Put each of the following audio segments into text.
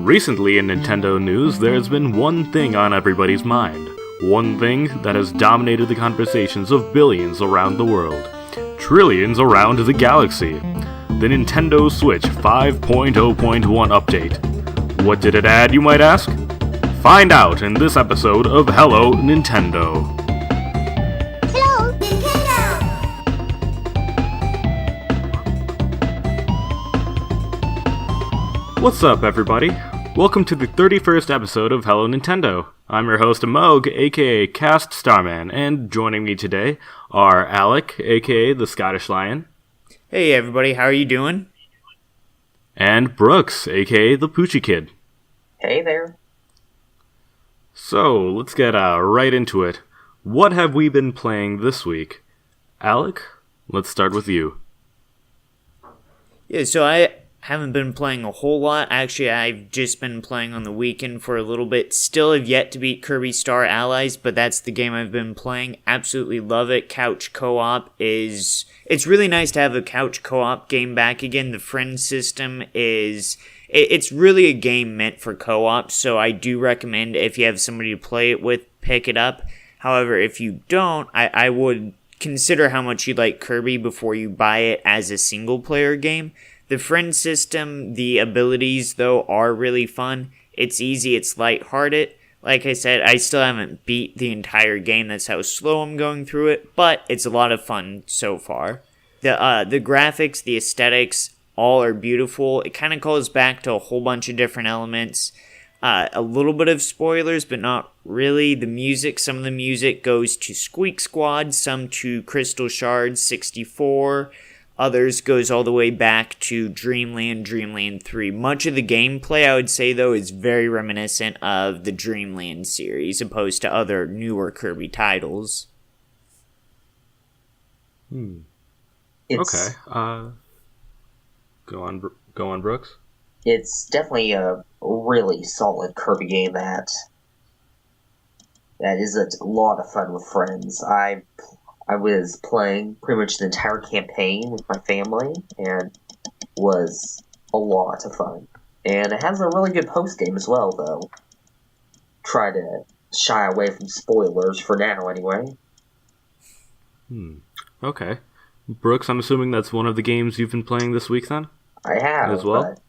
Recently in Nintendo news, there's been one thing on everybody's mind. One thing that has dominated the conversations of billions around the world. Trillions around the galaxy. The Nintendo Switch 5.0.1 update. What did it add, you might ask? Find out in this episode of Hello Nintendo. Hello Nintendo! What's up, everybody? Welcome to the 31st episode of Hello Nintendo. I'm your host, Moog, aka Cast Starman, and joining me today are Alec, aka the Scottish Lion. Hey everybody, how are you doing? And Brooks, aka the Poochie Kid. Hey there. So, let's get right into it. What have we been playing this week? Alec, let's start with you. Yeah, so I haven't been playing a whole lot. Actually, I've just been playing on the weekend for a little bit. Still have yet to beat Kirby Star Allies, but that's the game I've been playing. Absolutely love it. Couch co-op is... It's really nice to have a couch co-op game back again. The friend system is... It's really a game meant for co-op, so I do recommend if you have somebody to play it with, pick it up. However, if you don't, I would consider how much you like Kirby before you buy it as a single-player game. The friend system, the abilities, though, are really fun. It's easy, it's lighthearted. Like I said, I still haven't beat the entire game. That's how slow I'm going through it, but it's a lot of fun so far. The graphics, the aesthetics, all are beautiful. It kind of calls back to a whole bunch of different elements. A little bit of spoilers, but not really. The music, some of the music goes to Squeak Squad, some to Crystal Shards 64. Others goes all the way back to Dreamland 3. Much of the gameplay, I would say, though, is very reminiscent of the Dreamland series, opposed to other newer Kirby titles. Okay. Go on, Brooks. It's definitely a really solid Kirby game that is a lot of fun with friends. I was playing pretty much the entire campaign with my family, and was a lot of fun. And it has a really good post-game as well, though. Try to shy away from spoilers for now, anyway. Okay. Brooks, I'm assuming that's one of the games you've been playing this week, then? I have, as well?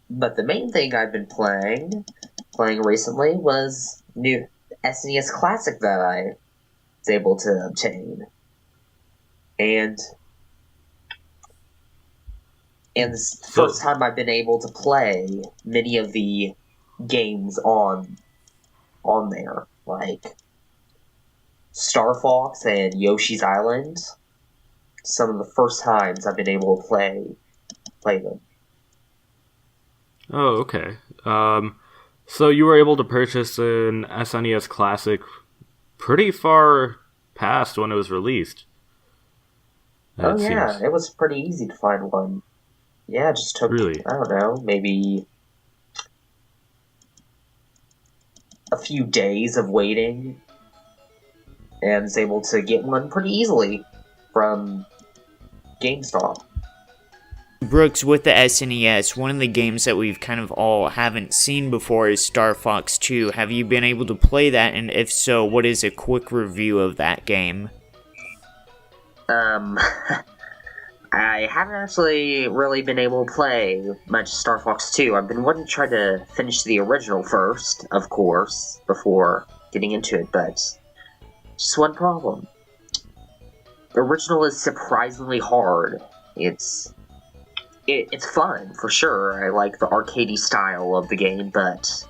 But the main thing I've been playing recently, was new SNES Classic that I was able to obtain. And this is the first time I've been able to play many of the games on there, like Star Fox and Yoshi's Island. Some of the first times I've been able to play them. Oh, okay. So you were able to purchase an SNES Classic pretty far past when it was released. It was pretty easy to find one. Yeah, it just took, really? I don't know, maybe a few days of waiting, and was able to get one pretty easily from GameStop. Brooks, with the SNES, one of the games that we've kind of all haven't seen before is Star Fox 2. Have you been able to play that, and if so, what is a quick review of that game? I haven't actually really been able to play much Star Fox 2. I've been wanting to try to finish the original first, of course, before getting into it, but just one problem. The original is surprisingly hard. It's fun, for sure. I like the arcadey style of the game, but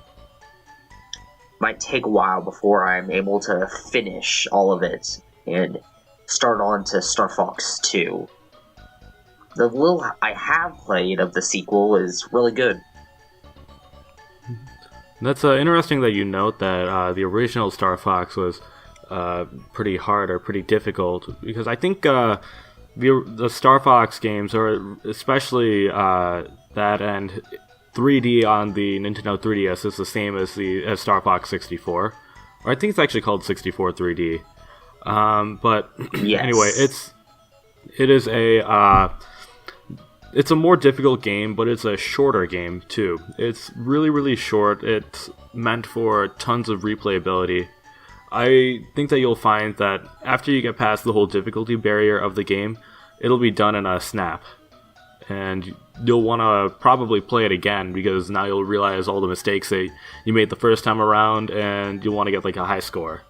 might take a while before I'm able to finish all of it and start on to Star Fox 2. The little I have played of the sequel is really good. That's interesting that you note that the original Star Fox was pretty hard or pretty difficult, because I think the Star Fox games, or especially that and 3D on the Nintendo 3DS, is the same as the Star Fox 64. Or I think it's actually called 64 3D. But yes. Anyway, it is a it's a more difficult game, but it's a shorter game too. It's really, really short. It's meant for tons of replayability. I think that you'll find that after you get past the whole difficulty barrier of the game, it'll be done in a snap. And you'll want to probably play it again, because now you'll realize all the mistakes that you made the first time around, and you'll want to get like a high score.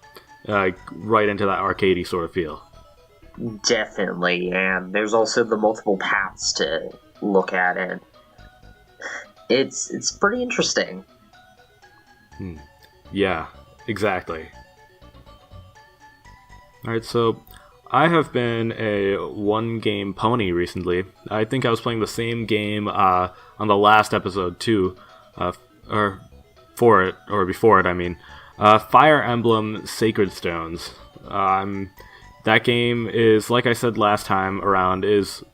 Right into that arcadey sort of feel. Definitely, and there's also the multiple paths to look at, and it's pretty interesting. Yeah, exactly. Alright, so I have been a one-game pony recently. I think I was playing the same game on the last episode too, or before it, I mean. Fire Emblem Sacred Stones. That game is, like I said last time around, is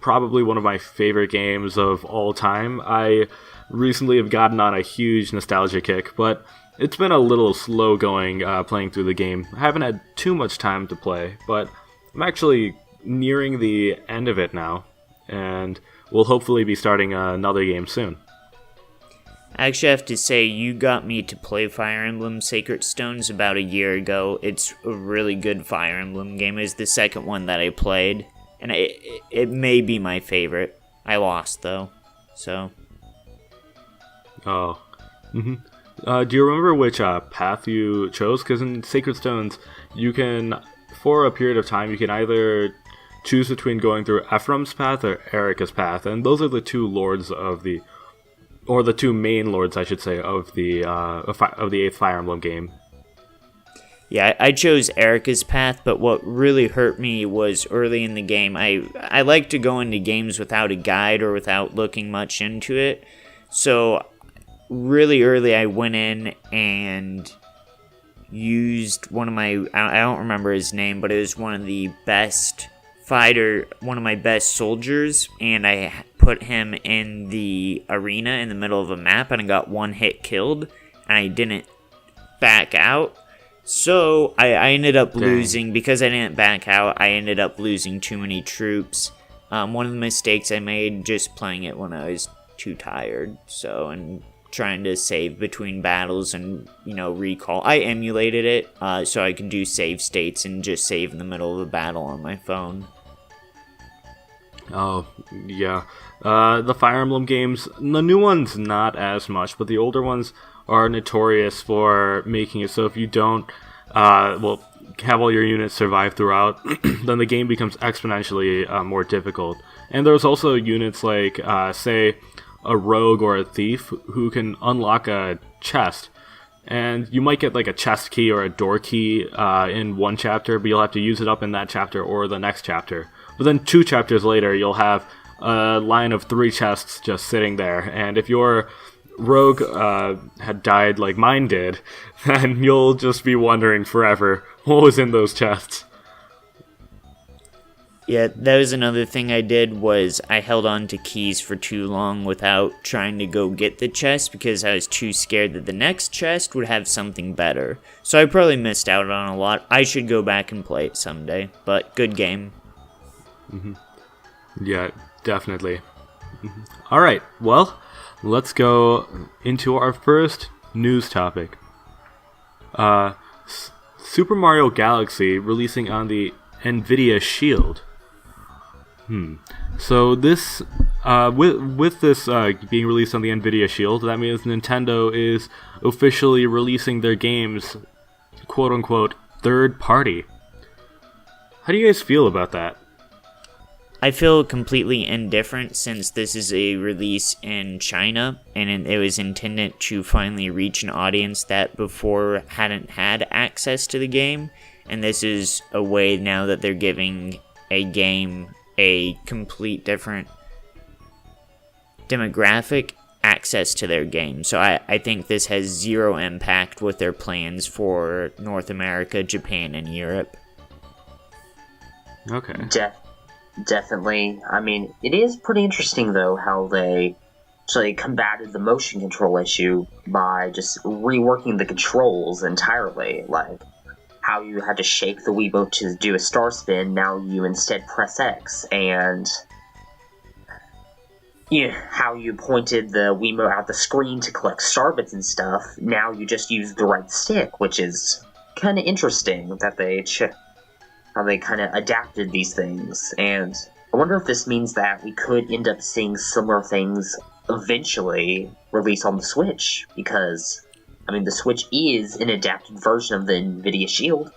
probably one of my favorite games of all time. I recently have gotten on a huge nostalgia kick, but it's been a little slow going playing through the game. I haven't had too much time to play, but I'm actually nearing the end of it now, and we'll hopefully be starting another game soon. I actually have to say, you got me to play Fire Emblem Sacred Stones about a year ago. It's a really good Fire Emblem game. It's the second one that I played, and it may be my favorite. I lost, though, so... Oh. Mm-hmm. Do you remember which path you chose? Because in Sacred Stones, you can, for a period of time, you can either choose between going through Ephraim's path or Erika's path, and those are the two lords of the... or the two main lords, I should say, of the 8th Fire Emblem game. Yeah, I chose Erika's path, but what really hurt me was early in the game. I like to go into games without a guide or without looking much into it. So really early I went in and used one of my... I don't remember his name, but it was one of the best one of my best soldiers, and I put him in the arena in the middle of a map, and I got one hit killed, and I didn't back out. So I ended up losing. Because I didn't back out, I ended up losing too many troops. One of the mistakes I made just playing it when I was too tired, and trying to save between battles and, recall. I emulated it so I can do save states and just save in the middle of a battle on my phone. Oh, yeah. The Fire Emblem games, the new ones not as much, but the older ones are notorious for making it so if you don't, have all your units survive throughout, then the game becomes exponentially more difficult. And there's also units like, say, a rogue or a thief who can unlock a chest. And you might get like a chest key or a door key in one chapter, but you'll have to use it up in that chapter or the next chapter. But then 2 chapters later, you'll have a line of 3 chests just sitting there. And if your rogue had died like mine did, then you'll just be wondering forever what was in those chests. Yeah, that was another thing I did, was I held on to keys for too long without trying to go get the chest because I was too scared that the next chest would have something better. So I probably missed out on a lot. I should go back and play it someday, but good game. Mm-hmm. Yeah, definitely. Mm-hmm. All right, well, let's go into our first news topic. Super Mario Galaxy releasing on the NVIDIA Shield. So this, with this being released on the NVIDIA Shield, that means Nintendo is officially releasing their games, quote-unquote, third party. How do you guys feel about that? I feel completely indifferent since this is a release in China, and it was intended to finally reach an audience that before hadn't had access to the game, and this is a way now that they're giving a game a complete different demographic access to their game. So I think this has zero impact with their plans for North America, Japan, and Europe. Okay. Definitely. I mean, it is pretty interesting, though, how they actually combated the motion control issue by just reworking the controls entirely. Like, how you had to shake the Wiimote to do a star spin, now you instead press X. And how you pointed the Wiimote out the screen to collect starbits and stuff. Now you just use the right stick, which is kind of interesting that how they kind of adapted these things. And I wonder if this means that we could end up seeing similar things eventually release on the Switch, because the Switch is an adapted version of the NVIDIA Shield.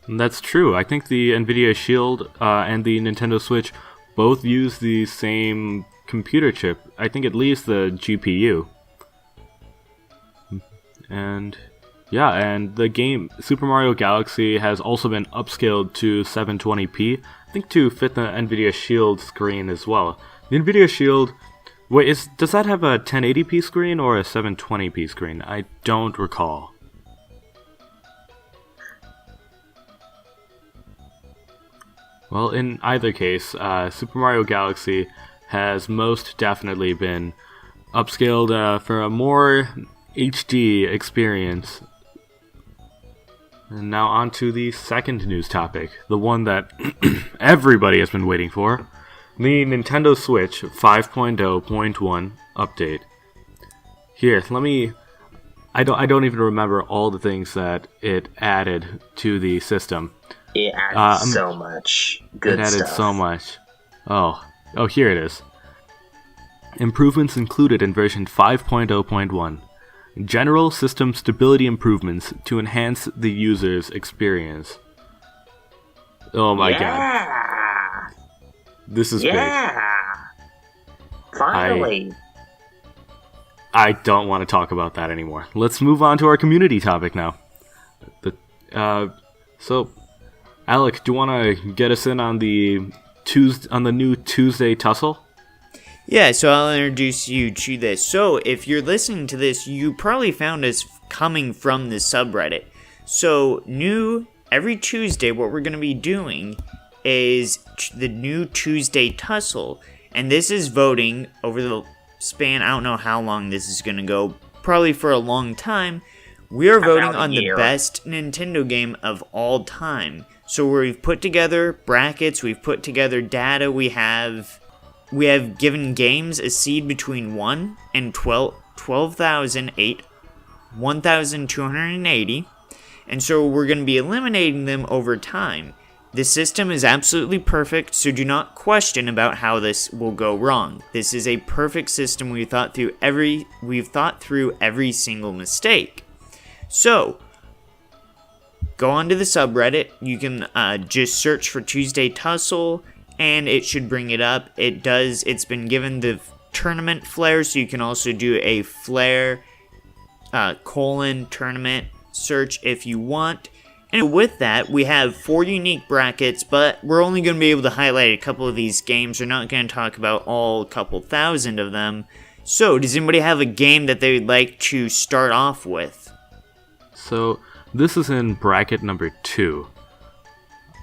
That's true. I think the NVIDIA Shield and the Nintendo Switch both use the same computer chip. I think at least the GPU. And yeah, and the game Super Mario Galaxy has also been upscaled to 720p, I think to fit the NVIDIA Shield screen as well. The NVIDIA Shield, does that have a 1080p screen or a 720p screen? I don't recall. Well, in either case, Super Mario Galaxy has most definitely been upscaled for a more HD experience. And now on to the second news topic, the one that everybody has been waiting for, the Nintendo Switch 5.0.1 update. Here, I don't even remember all the things that it added to the system. It added so much good stuff. It added so much. Oh, here it is. Improvements included in version 5.0.1. General system stability improvements to enhance the user's experience. Oh my god. This is big. Finally. I don't want to talk about that anymore. Let's move on to our community topic now. So, Alec, do you want to get us in on the new Tuesday tussle? Yeah, so I'll introduce you to this. So, if you're listening to this, you probably found us coming from the subreddit. So, every Tuesday, what we're going to be doing is the new Tuesday tussle. And this is voting over the span, I don't know how long this is going to go, probably for a long time. We are voting on the best Nintendo game of all time. So we've put together brackets, we've put together data, we have given games a seed between 1 and 1,280, and so we're going to be eliminating them over time. The system is absolutely perfect, so do not question about how this will go wrong. This is a perfect system. We've thought through every single mistake. So, go onto the subreddit. You can just search for Tuesday Tussle, and it should bring it up. It's been given the tournament flair, so you can also do a flair tournament search if you want. And with that, we have 4 unique brackets, but we're only going to be able to highlight a couple of these games. We're not going to talk about all couple thousand of them. So, does anybody have a game that they would like to start off with? So, this is in bracket number 2.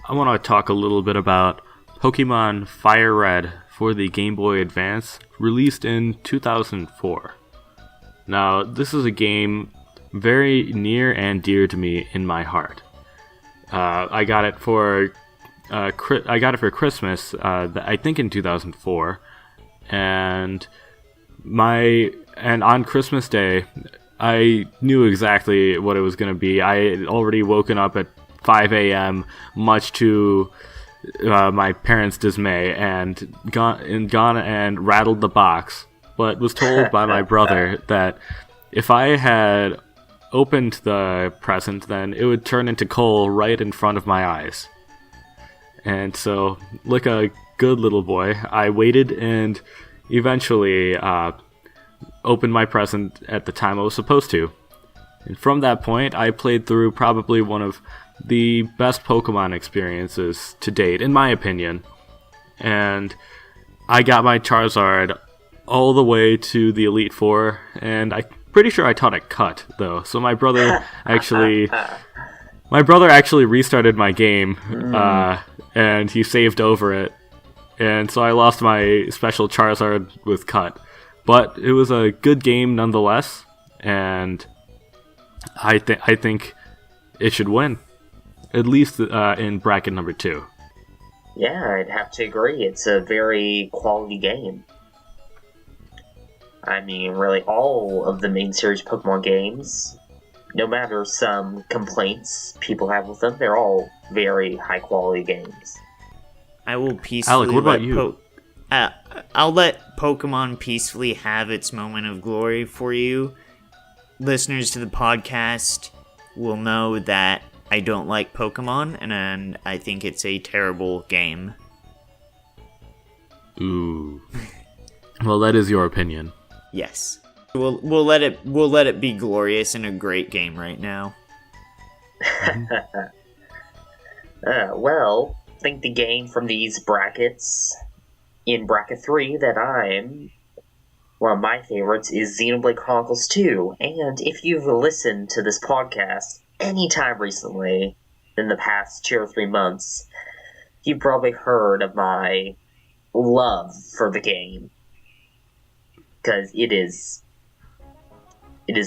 I want to talk a little bit about Pokemon Fire Red for the Game Boy Advance, released in 2004. Now, this is a game very near and dear to me in my heart. I got it for Christmas, I think in 2004, and on Christmas Day, I knew exactly what it was going to be. I had already woken up at 5 a.m., much to my parents' dismay, and gone and rattled the box, but was told by my brother that if I had opened the present, then it would turn into coal right in front of my eyes. And so, like a good little boy, I waited and eventually opened my present at the time I was supposed to. And from that point, I played through probably one of the best Pokemon experiences to date, in my opinion. And I got my Charizard all the way to the Elite Four, and I'm pretty sure I taught it cut, though. So my brother actually restarted my game, and he saved over it. And so I lost my special Charizard with cut. But it was a good game nonetheless, and I think it should win, at least in bracket number 2. Yeah, I'd have to agree. It's a very quality game. I mean, really, all of the main series Pokemon games, no matter some complaints people have with them, they're all very high quality games. I will peacefully Alec, what about you? I'll let Pokemon peacefully have its moment of glory for you. Listeners to the podcast will know that I don't like Pokemon, and I think it's a terrible game. Ooh. Well, that is your opinion. Yes. We'll let it be glorious and a great game right now. Well, I think the game from these brackets, in bracket 3, that I'm one of my favorites is Xenoblade Chronicles 2. And if you've listened to this podcast anytime recently, in the past 2 or 3 months, you've probably heard of my love for the game. Because it is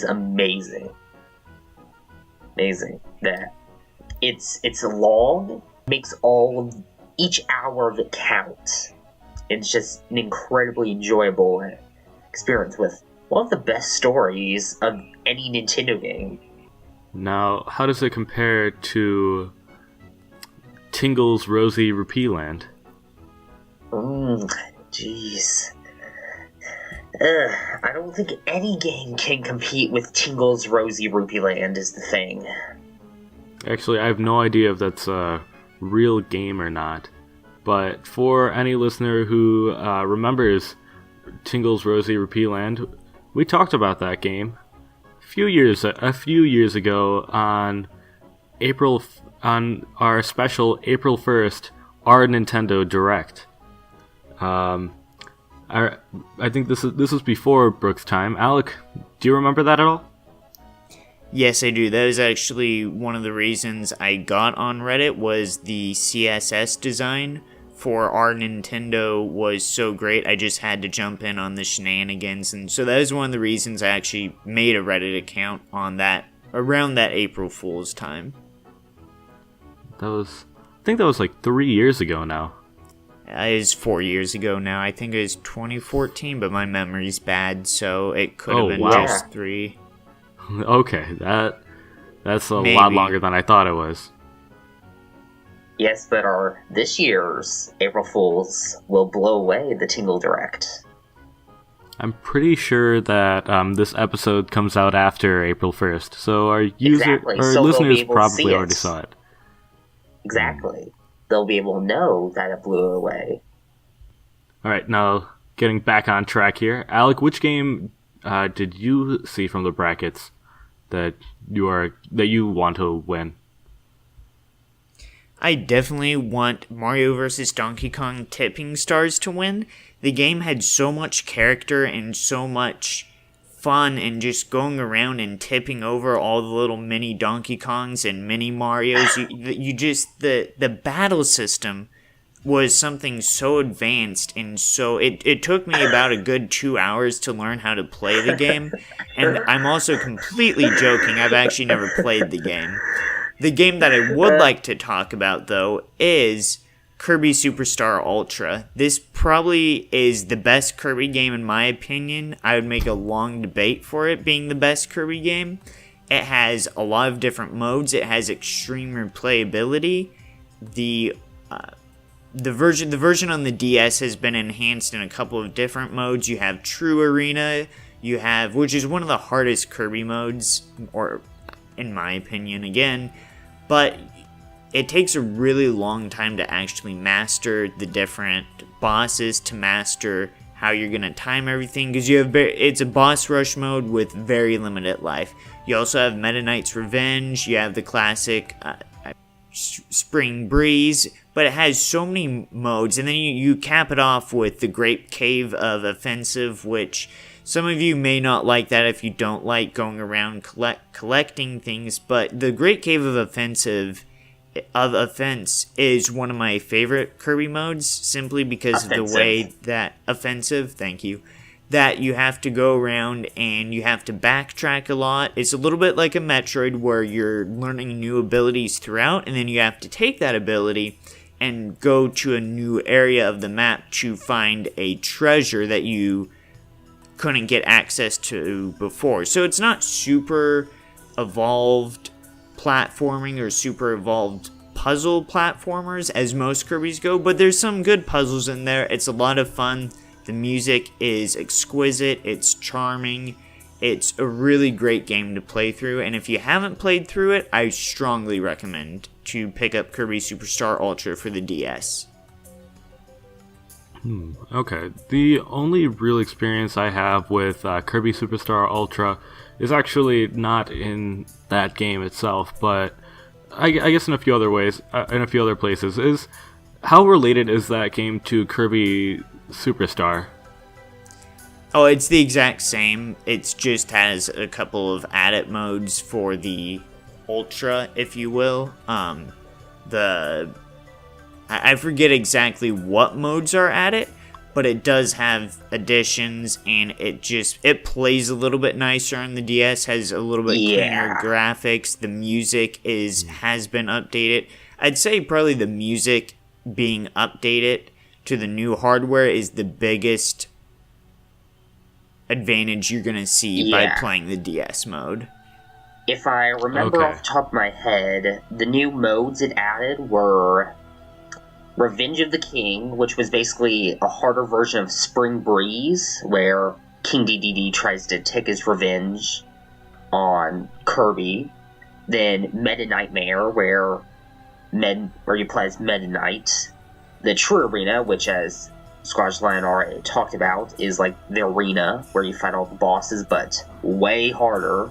amazing. Amazing that it's long, makes each hour of it count. It's just an incredibly enjoyable experience with one of the best stories of any Nintendo game. Now, how does it compare to Tingle's Rosy Rupee Land? Jeez. I don't think any game can compete with Tingle's Rosy Rupee Land is the thing. Actually, I have no idea if that's a real game or not. But for any listener who remembers Tingle's Rosy Rupee Land, we talked about that game a few years ago on our special April 1st rNintendo Direct. I think this was before Brooke's time. Alec, do you remember that at all? Yes, I do. That is actually one of the reasons I got on Reddit, was the CSS design for rNintendo was so great. I just had to jump in on the shenanigans, and so that is one of the reasons I actually made a Reddit account on that around that April Fool's time. I think that was like 3 years ago now. It is 4 years ago now. I think it was 2014, but my memory's bad, so it could have been just 3. Okay, that's a lot longer than I thought it was. Yes, but this year's April Fools will blow away the Tingle Direct. I'm pretty sure that this episode comes out after April 1st, so our listeners probably already saw it. Exactly. They'll be able to know that it blew away. Alright, now getting back on track here. Alec, which game did you see from the brackets that you want to win? I definitely want Mario vs. Donkey Kong Tipping Stars to win. The game had so much character and so much fun, and just going around and tipping over all the little mini Donkey Kongs and mini Marios. The battle system was something so advanced, and so it took me about a good 2 hours to learn how to play the game. And I'm also completely joking. I've actually never played the game. The game that I would like to talk about, though, is Kirby Superstar Ultra. This probably is the best Kirby game in my opinion. I would make a long debate for it being the best Kirby game. It has a lot of different modes. It has extreme replayability. The version on the DS has been enhanced in a couple of different modes. You have True Arena, which is one of the hardest Kirby modes, or in my opinion again, but it takes a really long time to actually master the different bosses, to master how you're going to time everything, because it's a boss rush mode with very limited life. You also have Meta Knight's Revenge, you have the classic Spring Breeze, but it has so many modes, and then you cap it off with the Great Cave of Offensive, which some of you may not like that if you don't like going around collecting things, but the Great Cave of Offense is one of my favorite Kirby modes, simply because of the way that thank you, that you have to go around and you have to backtrack a lot. It's a little bit like a Metroid where you're learning new abilities throughout, and then you have to take that ability and go to a new area of the map to find a treasure that you couldn't get access to before. So it's not super evolved platforming or super evolved puzzle platformers as most Kirby's go, but there's some good puzzles in there. It's a lot of fun. The music is exquisite. It's charming. It's a really great game to play through, and if you haven't played through it, I strongly recommend to pick up Kirby Superstar Ultra for the DS. Okay. The only real experience I have with Kirby Superstar Ultra is actually not in that game itself, but I guess in a few other ways, in a few other places. Is how related is that game to Kirby Superstar? Oh, it's the exact same. It just has a couple of added modes for the Ultra, if you will. I forget exactly what modes are added, but it does have additions, and it plays a little bit nicer on the DS. Has a little bit cleaner graphics. The music has been updated. I'd say probably the music being updated to the new hardware is the biggest advantage you're gonna see by playing the DS mode. If I remember off the top of my head, the new modes it added were Revenge of the King, which was basically a harder version of Spring Breeze, where King DDD tries to take his revenge on Kirby. Then Meta Nightmare, where you play as Meta Knight. The True Arena, which as Squash Lion already talked about, is like the arena where you fight all the bosses, but way harder.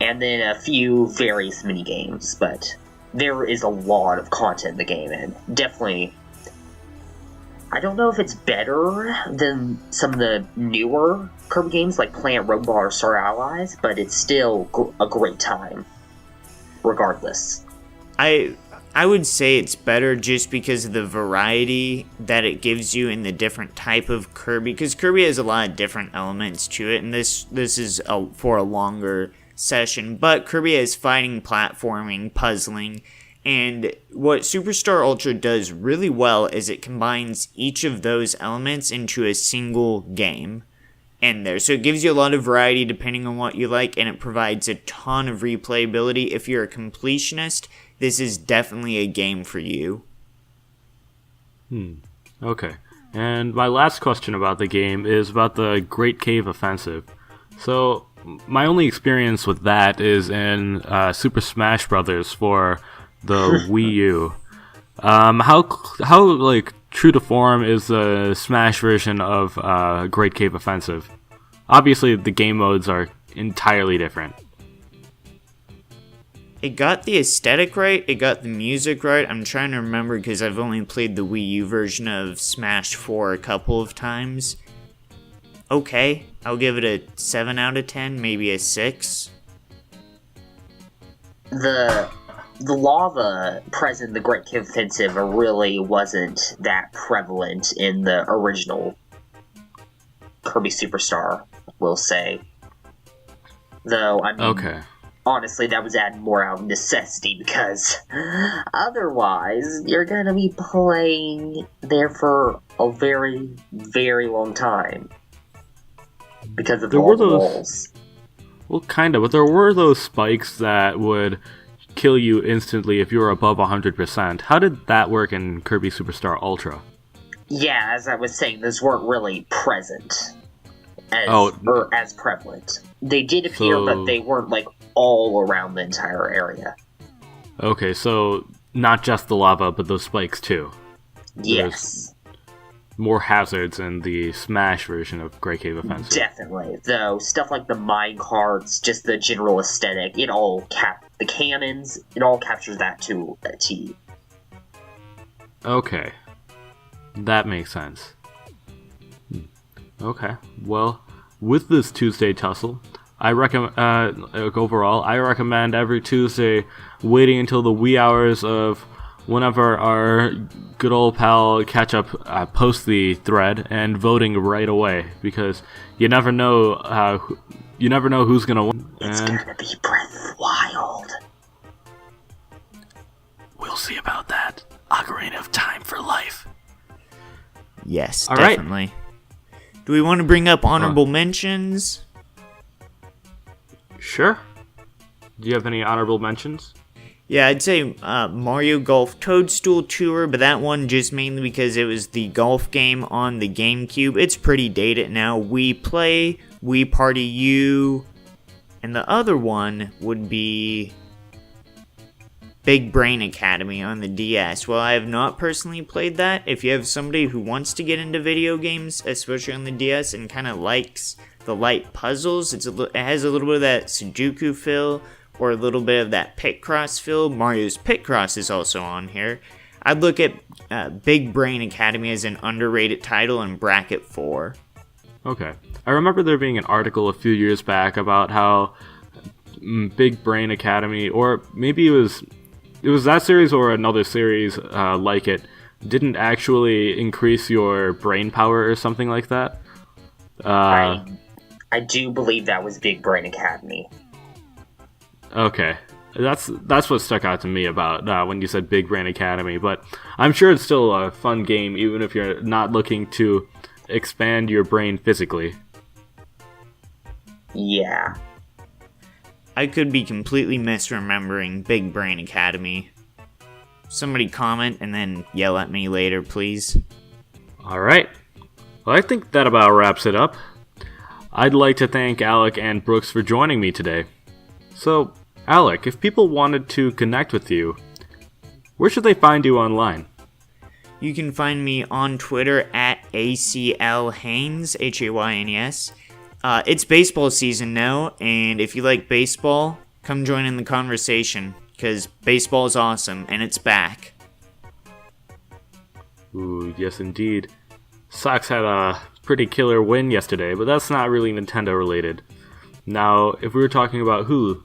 And then a few various mini-games, but there is a lot of content in the game, and definitely, I don't know if it's better than some of the newer Kirby games like Planet Robot or Star Allies, but it's still a great time, regardless. I would say it's better just because of the variety that it gives you in the different type of Kirby, because Kirby has a lot of different elements to it, and this is for a longer session, but Kirby has fighting, platforming, puzzling, and what Superstar Ultra does really well is it combines each of those elements into a single game in there. So it gives you a lot of variety depending on what you like, and it provides a ton of replayability. If you're a completionist, this is definitely a game for you. Okay. And my last question about the game is about the Great Cave Offensive. So, my only experience with that is in Super Smash Brothers for the Wii U. How like true to form is the Smash version of Great Cave Offensive? Obviously, the game modes are entirely different. It got the aesthetic right, it got the music right. I'm trying to remember because I've only played the Wii U version of Smash 4 a couple of times. Okay, I'll give it a 7 out of 10, maybe a 6. The lava present in the Great Cave Offensive really wasn't that prevalent in the original Kirby Superstar, we'll say. Though, I mean, honestly, that was added more out of necessity, because otherwise, you're gonna be playing there for a very, very long time. Because of all the walls. Well, kind of, but there were those spikes that would kill you instantly if you were above 100%. How did that work in Kirby Superstar Ultra? Yeah, as I was saying, those weren't really present. As prevalent. They did appear, but they weren't, like, all around the entire area. Okay, so not just the lava, but those spikes too. Yes. More hazards in the Smash version of Great Cave Offensive. Definitely. Though, stuff like the mine carts, just the general aesthetic, the cannons, it all captures that to a T. Okay. That makes sense. Okay. Well, with this Tuesday tussle, I recommend every Tuesday waiting until the wee hours of whenever our good old pal Ketchup posts the thread and voting right away, because you never know who's gonna win. It's gonna be Breath of the Wild. We'll see about that. Ocarina of Time for life. Yes, all definitely. Right. Do we want to bring up honorable mentions? Sure. Do you have any honorable mentions? Yeah, I'd say Mario Golf Toadstool Tour, but that one just mainly because it was the golf game on the GameCube. It's pretty dated now. Wii Play, Wii Party U, and the other one would be Big Brain Academy on the DS. Well, I have not personally played that. If you have somebody who wants to get into video games, especially on the DS, and kind of likes the light puzzles, it has a little bit of that Sudoku feel, or a little bit of that Picross feel. Mario's Picross is also on here. I'd look at Big Brain Academy as an underrated title in bracket 4. Okay. I remember there being an article a few years back about how Big Brain Academy, or maybe it was that series or another series like it, didn't actually increase your brain power or something like that. I do believe that was Big Brain Academy. Okay, that's what stuck out to me about when you said Big Brain Academy, but I'm sure it's still a fun game even if you're not looking to expand your brain physically. Yeah. I could be completely misremembering Big Brain Academy. Somebody comment and then yell at me later, please. Alright, well I think that about wraps it up. I'd like to thank Alec and Brooks for joining me today. So, Alec, if people wanted to connect with you, where should they find you online? You can find me on Twitter at ACLHaynes, Haynes. It's baseball season now, and if you like baseball, come join in the conversation, because baseball is awesome, and it's back. Ooh, yes indeed. Sox had a pretty killer win yesterday, but that's not really Nintendo related. Now, if we were talking about who?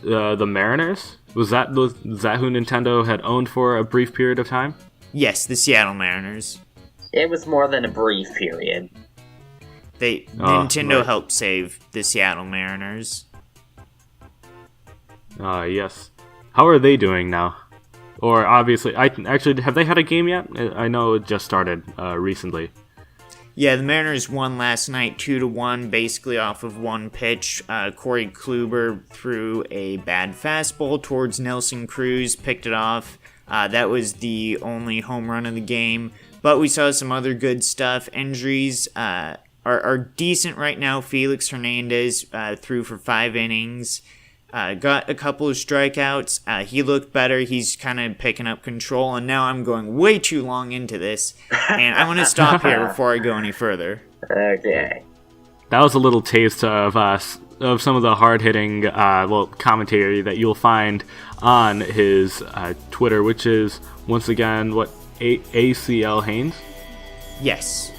The Mariners? Was that who Nintendo had owned for a brief period of time? Yes, the Seattle Mariners. It was more than a brief period. Nintendo right. helped save the Seattle Mariners. Yes. How are they doing now? Or obviously, have they had a game yet? I know it just started recently. Yeah, the Mariners won last night 2-1, basically off of one pitch. Corey Kluber threw a bad fastball towards Nelson Cruz, picked it off. That was the only home run of the game. But we saw some other good stuff. Injuries are decent right now. Felix Hernandez threw for 5 innings. Got a couple of strikeouts. He looked better. He's kind of picking up control. And now I'm going way too long into this. And I want to stop here before I go any further. Okay. That was a little taste of some of the hard-hitting commentary that you'll find on his Twitter, which is, once again, ACL Haynes? Yes.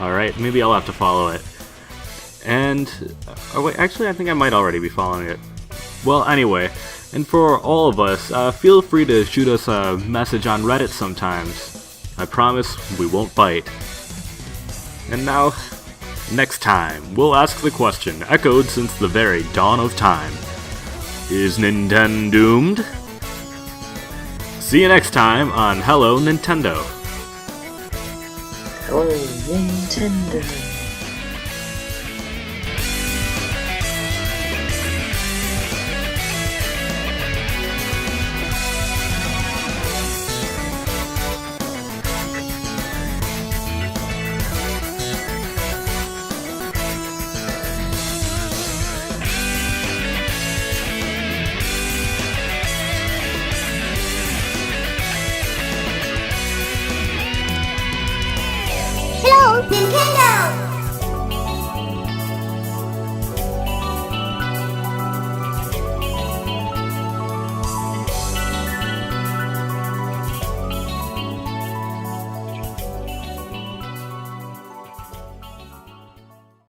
Alright, maybe I'll have to follow it. And, actually I think I might already be following it. Well, anyway, and for all of us, feel free to shoot us a message on Reddit sometimes. I promise we won't bite. And now, next time, we'll ask the question echoed since the very dawn of time. Is Nintendo doomed? See you next time on Hello Nintendo. Hello, Nintendo.